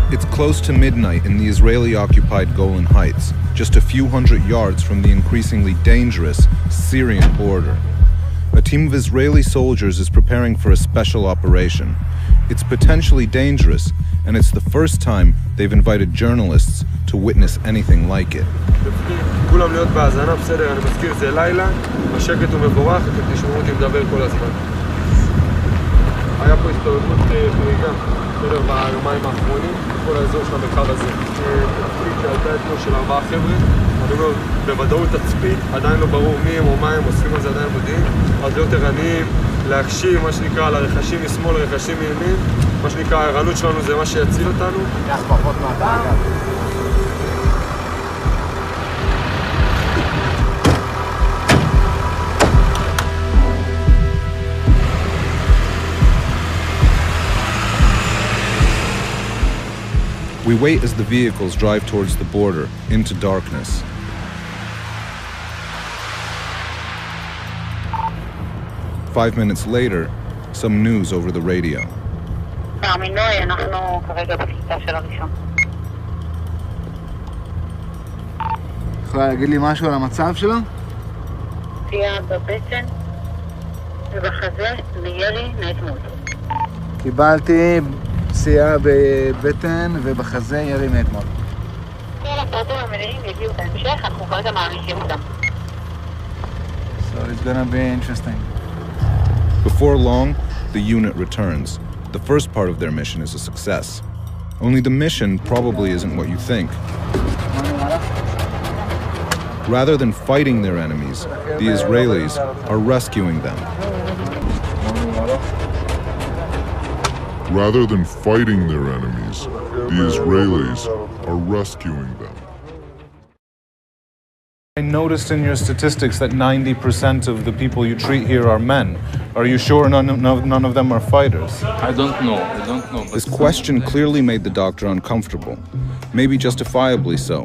It's close to midnight in the Israeli-occupied Golan Heights, just a few hundred yards from the increasingly dangerous Syrian border. A team of Israeli soldiers is preparing for a special operation. It's potentially dangerous, and it's the first time they've invited journalists to witness anything like it. כולם להיות בהאזנה, בסדר, אני מזכיר, זה לילה, השקט הוא מבורך, אתם תשמעו אותי מדבר כל הזמן. היה פה הסתובבות חריגה, בסדר, ביומיים האחרונים, בכל האזור של המרחב הזה. תצפית שהייתה אתמול של 4 חבר'ה, אני אומר, בוודאות תצפית, עדיין לא ברור מי הם או מה הם, אוספים על זה עדיין מודיעין, אז להיות ערניים, להקשיב, מה שנקרא, לרכשים משמאל, לרכשים מימין, מה שנקרא, הערנות שלנו זה מה שיציל אותנו. כך פחות מהדאגה. We wait as the vehicles drive towards the border, into darkness. Five minutes later, some news over the radio. יכולה להגיד לי משהו על המצב שלו? פציעה בבטן ובחזה מירי מאתמול. קיבלתי פציעה בבטן ובחזה ירי מאתמול. כל הפרטים המלאים יגיעו בהמשך, אנחנו כרגע מעריכים אותם. So it's gonna be interesting. Before long, the unit returns. The first part of their mission is a success. Only the mission probably isn't what you think. Rather than fighting their enemies, the Israelis are rescuing them. Rather than fighting their enemies, the Israelis are rescuing them. I noticed in your statistics that 90% of the people you treat here are men. Are you sure none of them are fighters? I don't know. This question clearly made the doctor uncomfortable, maybe justifiably so.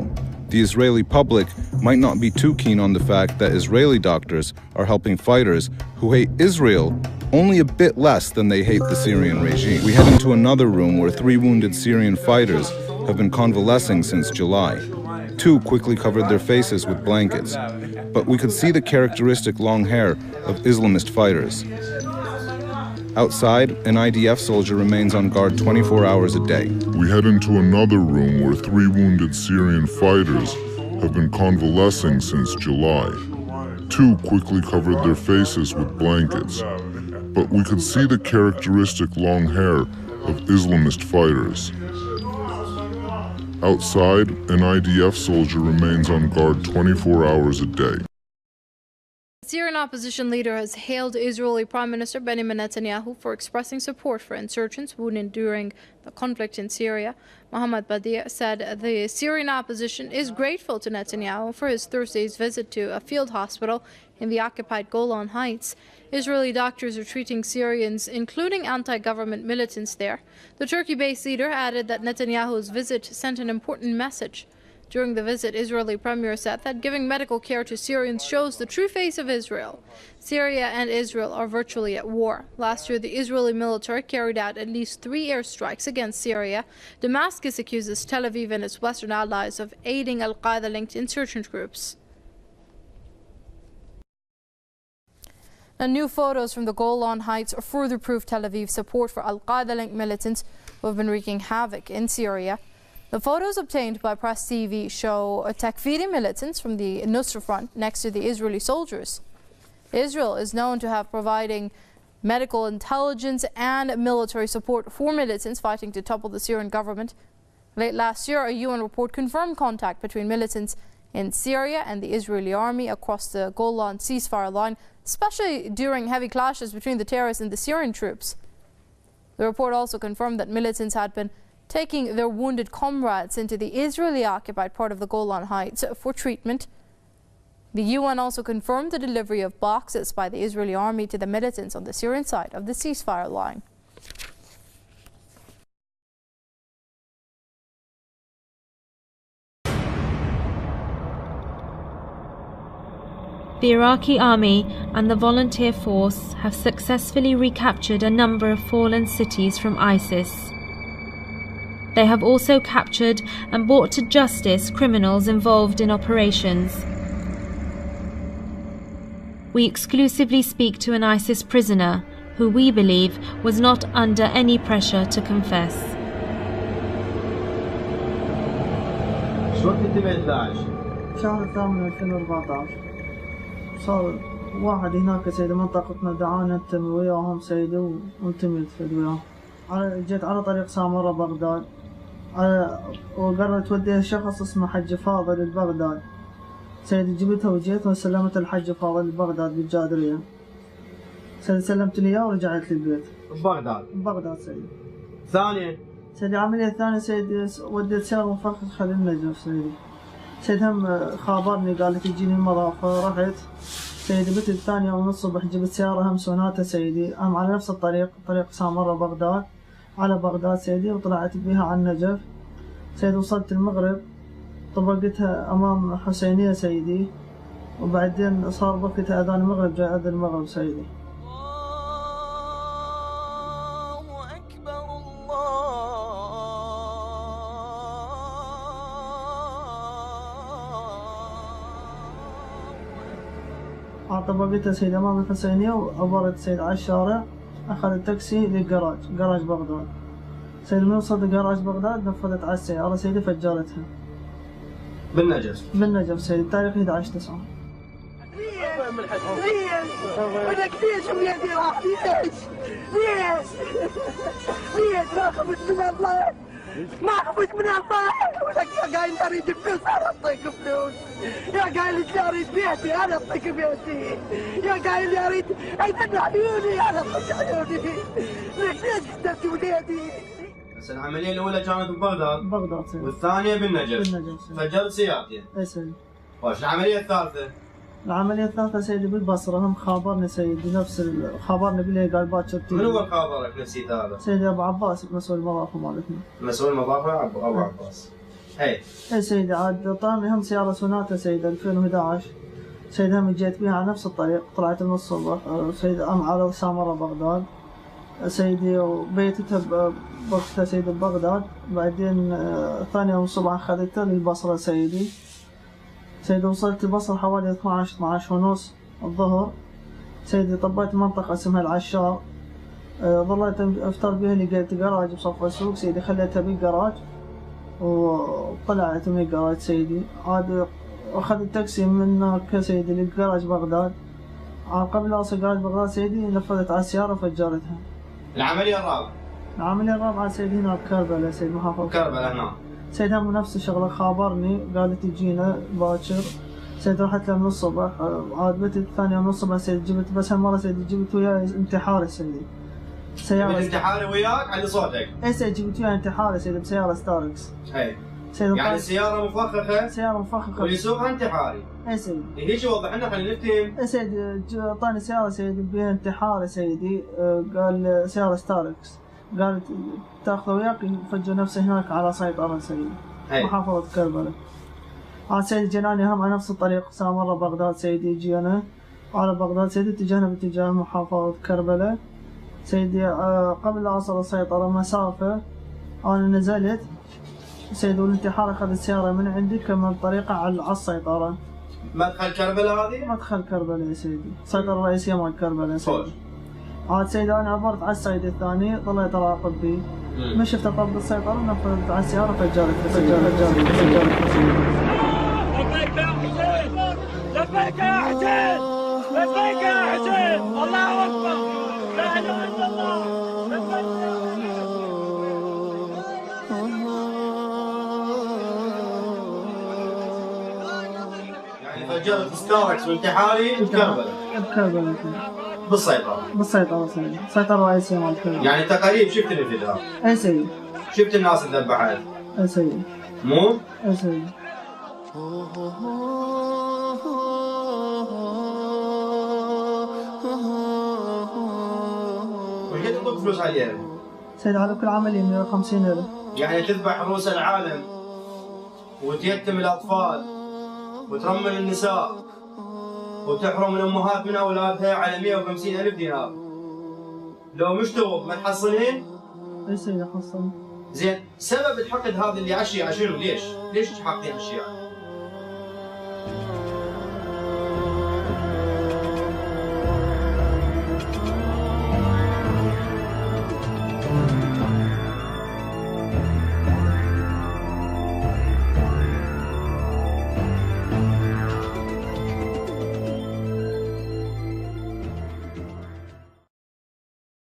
The Israeli public might not be too keen on the fact that Israeli doctors are helping fighters who hate Israel only a bit less than they hate the Syrian regime. We head into another room where 3 wounded Syrian fighters have been convalescing since July. 2 quickly covered their faces with blankets, but we could see the characteristic long hair of Islamist fighters. Outside, an IDF soldier remains on guard 24 hours a day. We head into another room where 3 wounded Syrian fighters have been convalescing since July. 2 quickly covered their faces with blankets, but we could see the characteristic long hair of Islamist fighters. Outside, an IDF soldier remains on guard 24 hours a day. Syrian opposition leader has hailed Israeli Prime Minister Benjamin Netanyahu for expressing support for insurgents wounded during the conflict in Syria. Mohammad Badia said the Syrian opposition is grateful to Netanyahu for his Thursday's visit to a field hospital in the occupied Golan Heights. Israeli doctors are treating Syrians, including anti-government militants there. The Turkey-based leader added that Netanyahu's visit sent an important message. During the visit, Israeli Premier said that giving medical care to Syrians shows the true face of Israel. Syria and Israel are virtually at war. Last year, the Israeli military carried out at least 3 airstrikes against Syria. Damascus accuses Tel Aviv and its Western allies of aiding al-Qaeda-linked insurgent groups. Now, new photos from the Golan Heights further prove Tel Aviv's support for al-Qaeda-linked militants who have been wreaking havoc in Syria. The photos obtained by Press TV show Takfiri militants from the Nusra Front next to the Israeli soldiers. Israel is known to have providing medical intelligence and military support for militants fighting to topple the Syrian government. Late last year, a UN report confirmed contact between militants in Syria and the Israeli army across the Golan ceasefire line, especially during heavy clashes between the terrorists and the Syrian troops. The report also confirmed that militants had been taking their wounded comrades into the Israeli-occupied part of the Golan Heights for treatment. The UN also confirmed the delivery of boxes by the Israeli army to the militants on the Syrian side of the ceasefire line. The Iraqi army and the volunteer force have successfully recaptured a number of fallen cities from ISIS. They have also captured and brought to justice criminals involved in operations. We exclusively speak to an ISIS prisoner who we believe was not under any pressure to confess. شو وقت انتميت داعش؟ شهر 8 2014 صار واحد هناك سيدي منطقتنا دعانا ننتمي وياهم سيدي وانتميت وياهم. جيت على طريق سامرة بغداد وقررت توديه شخص اسمه حج فاضل لبغداد. سيدي جبتها وجيت وسلمت الحج فاضل لبغداد بالجادرية. سيدي سلمت لي اياه ورجعت للبيت. ببغداد؟ ببغداد سيدي. ثانية؟ سيدي العملية الثانية سيدي وديت سيارة مفخخة للنجف سيدي. سيدي هم خابرني قال لي تجيني المضاف فرحت. سيدي بت الثانية ونص الصبح جبت سيارة هم سوناتا سيدي هم على نفس الطريق طريق سامرة بغداد على بغداد سيدي وطلعت بيها على النجف. سيدي وصلت المغرب طبقتها أمام حسينية سيدي وبعدين صار وقت أذان المغرب جاي أذن المغرب سيدي. طبقتها سيدي أمام الحسينية وعبرت سيدي على الشارع أخذت تاكسي للجراج بغداد. سيدي من وصلت جراج بغداد نفذت على السيارة سيدي فجرتها. بالنجف سيدي بتاريخ 11/9. ليش ولادي راح ليش ما خفت من الله ما خفت من الله ولك يا قايل اريد فلوس انا اعطيك فلوس يا قايل اريد بيتي انا اعطيك بيتي يا قايل اريد ايضا عيوني انا اعطيك عيوني ليش قتلت ولادي؟ بس العملية الأولى كانت ببغداد سيدي والثانية بالنجف سيدي. فجرت سيارتين. اي سيدي. واش العملية الثالثة؟ العملية الثالثة سيدي بالبصرة هم خابرني سيدي نفس خابرني بالليل قال باكر تيجي. من هو اللي خابرك نفسيت هذا؟ سيدي أبو عباس مسؤول المضافة مالتنا. مسؤول المضافة أبو عباس. اي سيدي عاد طامي هم سيارة سوناتا سيدي 2011 سيدي هم جيت بيها على نفس الطريق طلعت من الصبح سيدي على سامرة بغداد سيدي وبيتتها بوقتها سيدي ببغداد بعدين ثاني يوم الصبح أخذتها للبصرة سيدي وصلت البصرة حوالي 12 ونص الظهر سيدي طبيت منطقة اسمها العشار ظليت افتر بيها لقيت جراج بصف السوق سيدي خليتها بالجراج وطلعت من الجراج سيدي عاد أخذت تاكسي من هناك سيدي للجراج بغداد قبل أوصل جراج بغداد سيدي نفذت على السيارة وفجرتها. العملية الرابعة سيدي هنا بكربلاء سيدي محافظة كربلاء هنا سيدي هم نفس الشغلة خابرني قالت تجينا باكر سيدي رحت لها من الصبح عاد بيت الثانية من الصبح سيدي جبت بس هالمرة سيدي جبت وياي انتحاري سيدي سيارة انتحاري وياك على صوتك؟ اي سيدي جبت وياي انتحاري سيدي بسيارة ستاركس. اي يعني سيارة مفخخة واللي يسوقها انتحاري. اي سيدي. هيك وضح لنا خلينا نفهم. اي سيدي اعطاني سيارة سيدي بيها انتحاري سيدي قال سيارة ستاركس قالت تاخذه وياك يفجر نفسه هناك على سيطرة سيدي محافظة كربلاء. عاد سيدي جناني هم على نفس الطريق سامرة بغداد سيدي جينا على بغداد سيدي اتجهنا باتجاه محافظة كربلاء سيدي قبل لا أوصل السيطرة مسافة أنا نزلت سيدي والانتحار أخذ السيارة من عندي كمل طريقة على السيطرة. مدخل كربلاء هذه؟ مدخل كربلاء يا سيدي السيطرة الرئيسية مال كربلاء سيدي. عاد سيدي أنا عبرت على السيد الثاني ظليت أراقب بيه ما شفت طب السيطرة نفذت على السيارة فجرت لبيك يا حسين لبيك يا حسين لبيك يا حسين الله أكبر لا إله إلا الله يعني فجرت ستاركس وانتحاري بكربلاء بالسيطرة سيدي السيطرة الرئيسية مال كربلاء. يعني تقريب شفت الانفجار؟ اي سيدي. شفت الناس تذبحت؟ اي سيدي. مو؟ اي سيدي. وش قد تطلب فلوس عليها؟ سيدي على كل عملية 150,000. يعني تذبح رؤوس العالم وتيتم الأطفال وترمل النساء وتحرم الأمهات من أولادها على 150,000 دينار. لو مشتغل ما تحصلهن؟ ايش اللي حصل؟ زين، سبب الحقد هذا اللي على الشيعة شنو؟ ليش؟ ليش حاقدين الشيعة؟